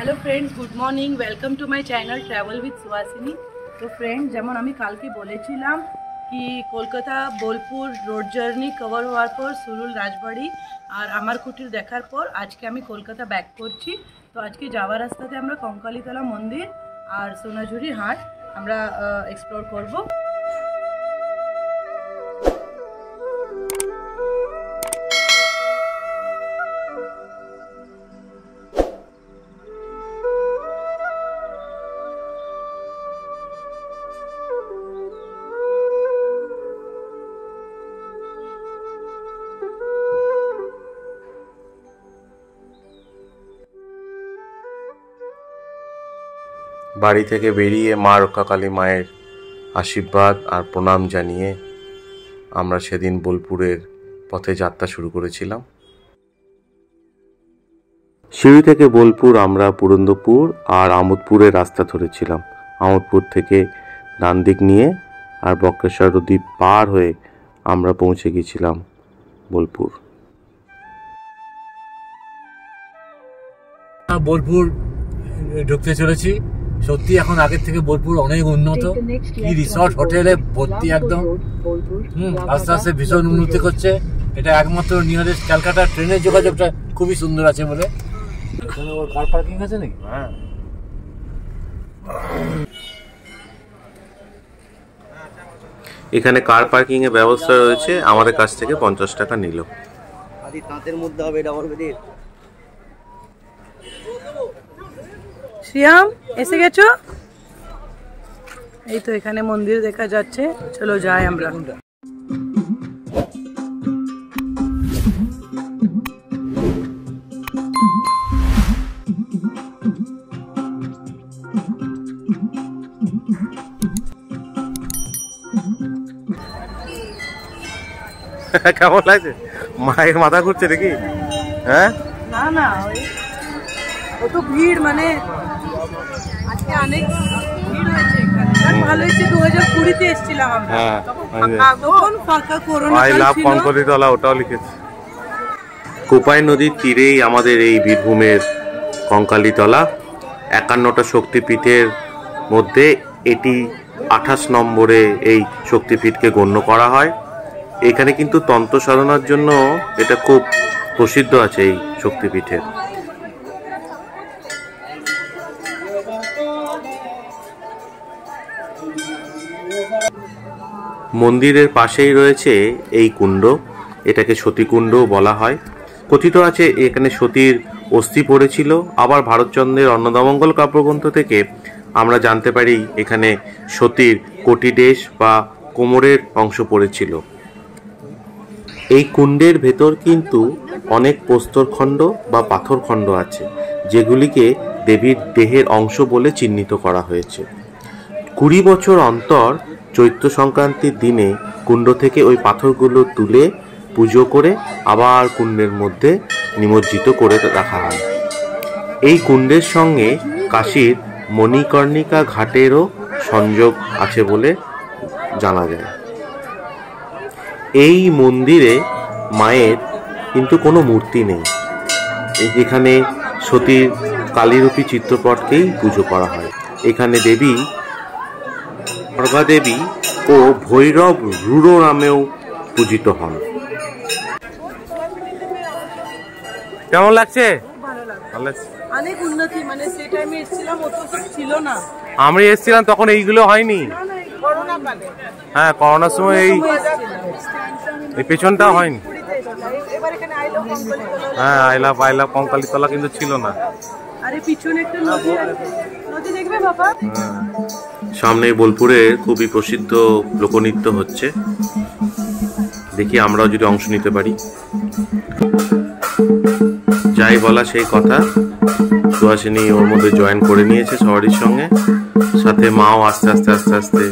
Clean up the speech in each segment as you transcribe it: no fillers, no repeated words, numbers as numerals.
Hello friends, good morning. Welcome to my channel travel with Suhasini. तो friends, যেমন আমি কালকে বলেছিলাম কি Kolkata Bolpur road journey cover হওয়ার পর সুরুল রাজবাড়ি আর আমার কুটির দেখার পর আজকে আমি কলকাতা ব্যাক করছি। তো আজকে যাওয়ার রাস্তাতে আমরা কঙ্কালীতলা মন্দির আর সোনাঝুরি হাট আমরা এক্সপ্লোর করব। বাড়ি থেকে বেরিয়ে মা রক্ষাকালী মায়ের আশীর্বাদ আর প্রণাম জানিয়ে আমরা সেদিন বোলপুরের পথে যাত্রা শুরু করেছিলাম। সিঁড়ি থেকে বোলপুর আমরা পুরন্দরপুর আর আমোদপুরের রাস্তা ধরেছিলাম। আমোদপুর থেকে ডান দিক নিয়ে আর বক্রেশ্বর নদী পার হয়ে আমরা পৌঁছে গিয়েছিলাম বোলপুর। বোলপুর ঢুকতে চলেছি। সত্যি এখন আগের থেকে বোলপুর অনেক উন্নত। কি রিসর্ট হোটেলে ভর্তি একদম। আস্তে আস্তে ভীষণ উন্নতি করছে। এটা একমাত্র নিয়ারেস্ট ক্যালকাটা ট্রেনের যোগাযোগটা খুবই সুন্দর আছে বলে। কার পার্কিং আছে নাকি? হ্যাঁ, এখানে কার পার্কিং এর ব্যবস্থা রয়েছে। আমাদের কাছ থেকে 50 টাকা নিল। তাঁতের মধ্যে হবে ডাবল বেডের। শ্রিয়াম, এসে গেছো? এই তো এখানে মন্দির দেখা যাচ্ছে, চলো যাই আমরা। কেমন লাগছে? মায়ের মাথা ঘুরছে নাকি? হ্যাঁ, না না, কত ভিড়, মানে আজকে অনেক ভিড় হয়েছে এখানে। ভালো হয়েছে 2020-তে এসেছিলাম আমরা। তখন ফাঁকা, করোনা আই লাভ কঙ্কালীতলা ওটাও লিখেছে। কোপাই নদীর তীরেই আমাদের এই বীরভূমের কঙ্কালীতলা। 51টা শক্তিপীঠের মধ্যে এটি 28 নম্বরে এই শক্তিপীঠকে গণ্য করা হয়। এখানে কিন্তু তন্ত্র সাধনার জন্য এটা খুব প্রসিদ্ধ আছে এই শক্তিপীঠের। মন্দিরের পাশেই রয়েছে এই কুণ্ড, এটাকে সতীকুণ্ডও বলা হয়। কথিত আছে এখানে সতীর অস্থি পড়েছিল। আবার ভারতচন্দ্রের অন্নদামঙ্গল কাব্যগ্রন্থ থেকে আমরা জানতে পারি এখানে সতীর কটিদেশ বা কোমরের অংশ পড়েছিল। এই কুণ্ডের ভেতর কিন্তু অনেক প্রস্তরখণ্ড বা পাথরখণ্ড আছে, যেগুলিকে দেবীর দেহের অংশ বলে চিহ্নিত করা হয়েছে। 20 বছর অন্তর চৈত্র সংক্রান্তির দিনে কুণ্ড থেকে ওই পাথরগুলো তুলে পুজো করে আবার কুণ্ডের মধ্যে নিমজ্জিত করে রাখা হয়। এই কুণ্ডের সঙ্গে কাশীর মণিকর্ণিকা ঘাটেরও সংযোগ আছে বলে জানা যায়। এই মন্দিরে মায়ের কিন্তু কোনো মূর্তি নেই। এখানে সতীর কালীরূপী চিত্রপটকেই পুজো করা হয়। এখানে দেবী দুর্গা দেবী ও ভৈরব রূঢ় নামেও পূজিত হন। কেমন লাগছে? ভালো লাগছে। অনেক উন্নতি, মানে সেই টাইমে এসেছিলাম অত সব ছিল না। আমি এসেছিলাম তখন এইগুলো হয়নি। হ্যাঁ, করোনার সময় এই পেছনটা হয়নি। হ্যাঁ, আই লাভ কঙ্কালীতলা কিন্তু ছিল না। আরে পিছনে একটা নদী আছে, নদী দেখবে বাবা। সামনে বোলপুরে খুবই প্রসিদ্ধ লোকনৃত্য হচ্ছে, দেখি আমরাও যদি অংশ নিতে পারি। যাই বলা সেই কথা, সুহাসিনী ওর মধ্যে জয়েন করে নিয়েছে সবারই সঙ্গে, সাথে মাও আস্তে আস্তে আস্তে আস্তে।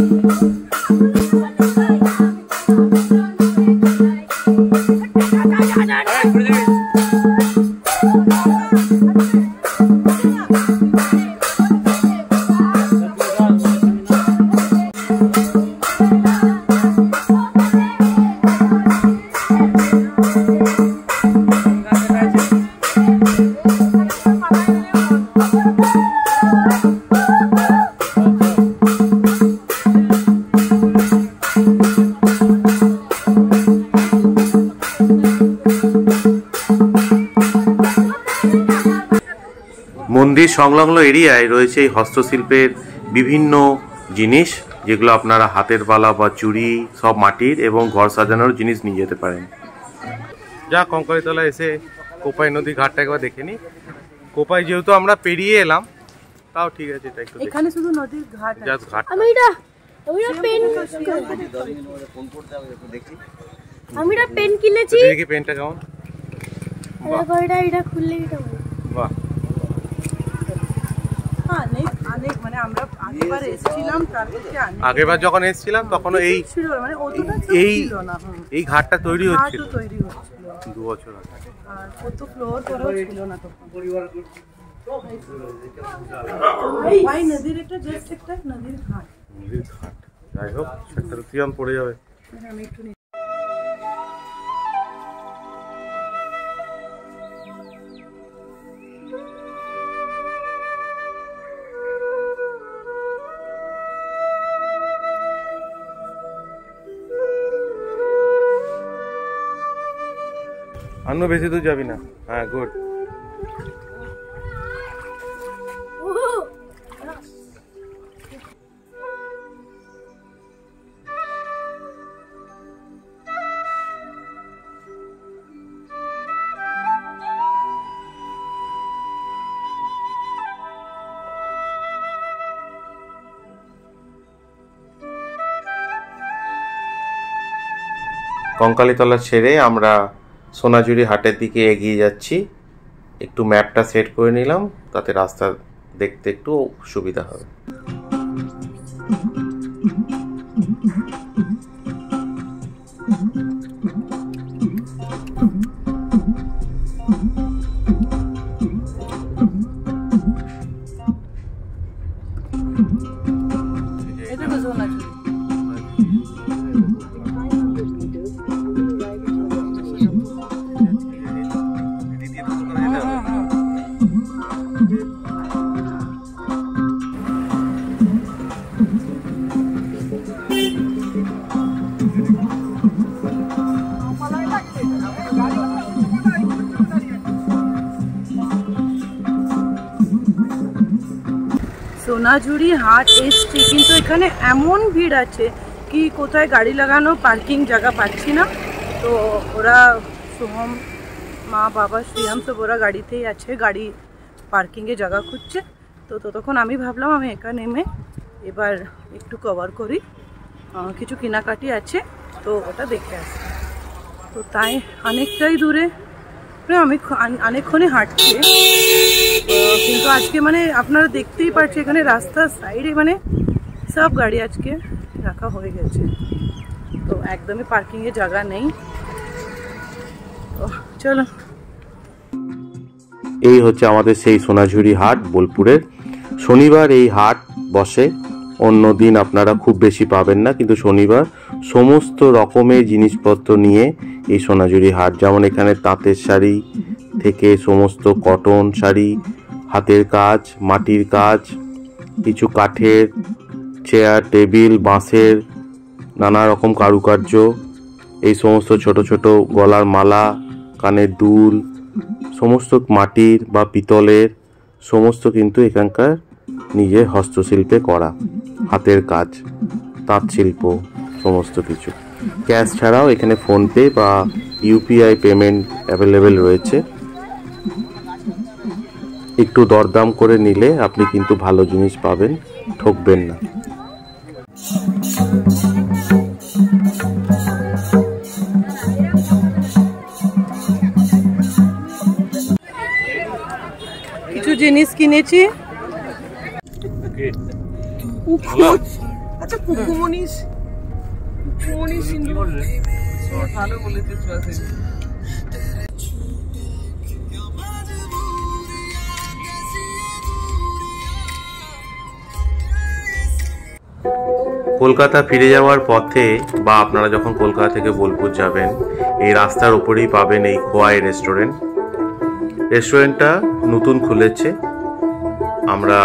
মন্দির সংলগ্ন এরিয়ায় রয়েছে এই হস্তশিল্পের বিভিন্ন জিনিস, যেগুলো আপনারা হাতের বালা বা চুড়ি সব মাটির এবং ঘর সাজানোর জিনিস নিয়ে যেতে পারেন। যা কঙ্কালীতলা এসে কোপাই নদী ঘাটটা একবার দেখে নি। কোপাই যেহেতু আমরা পেরিয়ে এলাম, তাও ঠিক আছে, এটা একটু এখানে শুধু নদীর ঘাট আছে। জাস্ট ঘাট। আমি এটা পেন কিনেছি। দেখি পেনটা কেমন। এটা খুললে বাহ, অনেক মানে আমরা আগেবার এসেছিলাম, আগেরবার যখন এসেছিলাম তখন এই ছিল মানে অতটা এই ছিল না। এই ঘাটটা তৈরি হচ্ছিল তৈরি হচ্ছিল 2 বছর আগে। আর কত ফ্লোর করেও ছিল না তখন। ভাই নদীর একটা জাস্ট একটা নদীর ঘাট। নদীর ঘাট, যাই হোক সেটা তো তিয়ান পড়ে যাবে। আমি একটু আন্ন বেশি দূর যাবি না। হ্যাঁ, গুড। কঙ্কালীতলা ছেড়ে আমরা সোনাঝুরি হাটের দিকে এগিয়ে যাচ্ছি। একটু ম্যাপটা সেট করে নিলাম, তাতে রাস্তা দেখতে একটু সুবিধা হবে। এটা তো সোনাঝুরি। সোনাঝুরি হাট এসছি, কিন্তু এখানে এমন ভিড় আছে কি কোথায় গাড়ি লাগানো পার্কিং জায়গা পাচ্ছি না। তো ওরা সোহম, মা, বাবা, শ্রিয়াম সব ওরা গাড়িতেই আছে, গাড়ি পার্কিংয়ে জায়গা খুঁজছে। তো ততক্ষণ আমি ভাবলাম আমি একা নেমে এবার একটু কভার করি, কিছু কেনাকাটি আছে তো ওটা দেখে আসি। তো তাই অনেকটাই দূরে আমি অনেকক্ষণই হাঁটছি, কিন্তু আজকে মানে আপনারা দেখতেই পাচ্ছেন এখানে রাস্তার সাইডে মানে সব গাড়ি আজকে রাখা হয়ে গেছে, তো একদমই পার্কিংয়ে জায়গা নেই। তো চলো, এই হচ্ছে আমাদের সেই সোনাঝুরি হাট বোলপুরের। শনিবার এই হাট বসে, অন্য দিন আপনারা খুব বেশি পাবেন না, কিন্তু শনিবার সমস্ত রকমের জিনিসপত্র নিয়ে এই সোনাঝুরি হাট, যেমন এখানে তাঁতের শাড়ি থেকে সমস্ত কটন শাড়ি, হাতের কাজ, মাটির কাজ, কিছু কাঠের চেয়ার টেবিল, বাঁশের নানা রকম কারুকার্য, এই সমস্ত ছোট ছোট গলার মালা, কানের দুল, সমস্ত মাটির বা পিতলের, সমস্ত কিন্তু এখানকার নিজের হস্তশিল্পে করা হাতের কাজ, তাঁত শিল্প, সমস্ত কিছু। ক্যাশ ছাড়াও এখানে ফোনপে বা ইউপিআই পেমেন্ট অ্যাভেলেবেল রয়েছে। একটু দরদাম করে নিলে আপনি কিন্তু ভালো জিনিস পাবেন, ঠকবেন না। কিছু জিনিস কিনেছি। আচ্ছা, কুকুমনি সিন্ধু ভালো বলেছিস। কলকাতা ফিরে যাওয়ার পথে বা আপনারা যখন কলকাতা থেকে বোলপুর যাবেন, এই রাস্তার উপরেই পাবেন এই খোয়াই রেস্টুরেন্ট। রেস্টুরেন্টটা নতুন খুলেছে। আমরা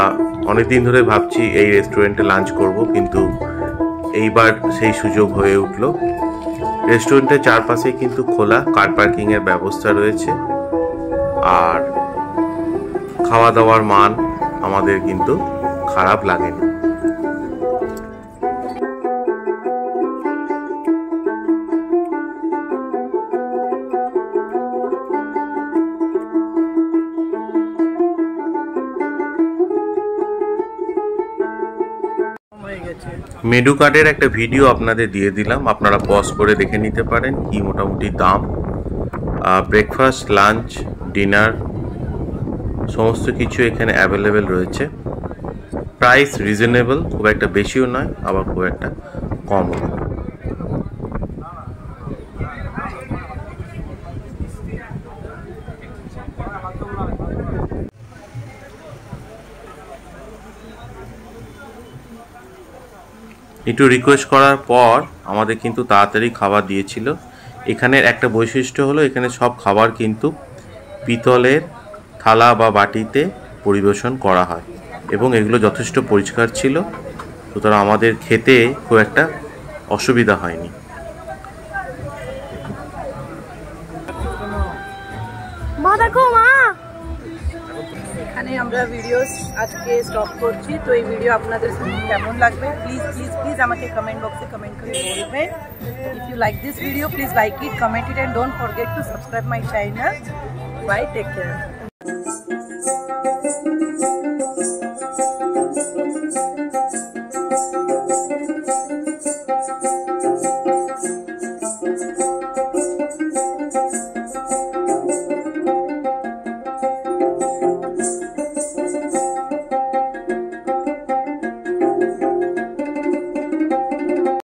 অনেকদিন ধরে ভাবছি এই রেস্টুরেন্টে লাঞ্চ করব, কিন্তু এইবার সেই সুযোগ হয়ে উঠল। রেস্টুরেন্টের চারপাশে কিন্তু খোলা কার পার্কিংয়ের ব্যবস্থা রয়েছে, আর খাওয়া দাওয়ার মান আমাদের কিন্তু খারাপ লাগেনি। মেনু কার্ডের একটা ভিডিও আপনাদের দিয়ে দিলাম, আপনারা পজ করে দেখে নিতে পারেন কি মোটামুটি দাম। ব্রেকফাস্ট, লাঞ্চ, ডিনার সমস্ত কিছু এখানে অ্যাভেলেবেল রয়েছে। প্রাইস রিজনেবল, খুব একটা বেশিও নয় আবার খুব একটা কমও নয়। একটু রিকোয়েস্ট করার পর আমাদের কিন্তু তাড়াতাড়ি খাবার দিয়েছিল। এখানের একটা বৈশিষ্ট্য হলো এখানে সব খাবার কিন্তু পিতলের থালা বা বাটিতে পরিবেশন করা হয় এবং এগুলো যথেষ্ট পরিষ্কার ছিল, সুতরাং আমাদের খেতে খুব একটা অসুবিধা হয়নি। মা দেখো মা, এখানে আমরা ভিডিও আজকে স্টপ করছি। তো এই ভিডিও আপনাদের কেমন লাগবে প্লিজ প্লিজ প্লিজ আমাকে কমেন্ট বক্সে কমেন্ট করে বলবেন। If you like this video please like it, comment it and don't forget to subscribe my channel. Bye, take care.